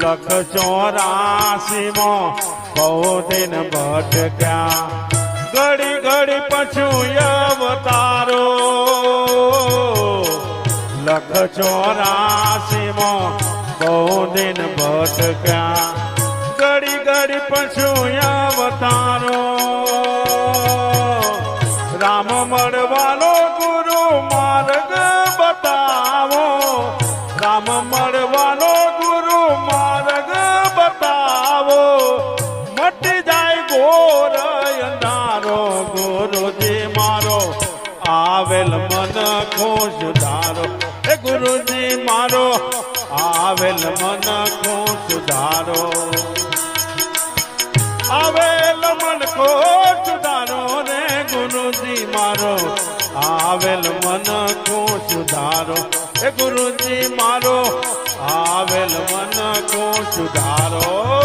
લખ 84 બહુ દિન ભટક્યા ઘડી ઘડી પછું અવતારો લખ 84 બહુ દિન ભટક્યા ઘડી ઘડી પછું અવતારો રામ મળવાનો ગુરુ માર્ગ બતાવો રામ મળવાનો ગુરુ માર્ગ બતાવો મટી જાય ઘોર અંધારો ગુરુજી મારો આવેલ મન ખુશ ધારો હે ગુરુજી મારો આવેલ મન ખુશ ધારો આવેલ મન ખુશ ધારો રે ગુરુજી મારો આવેલ મન ખુશ ધારો હે ગુરુજી મારો આવેલ મન ખુશ ધારો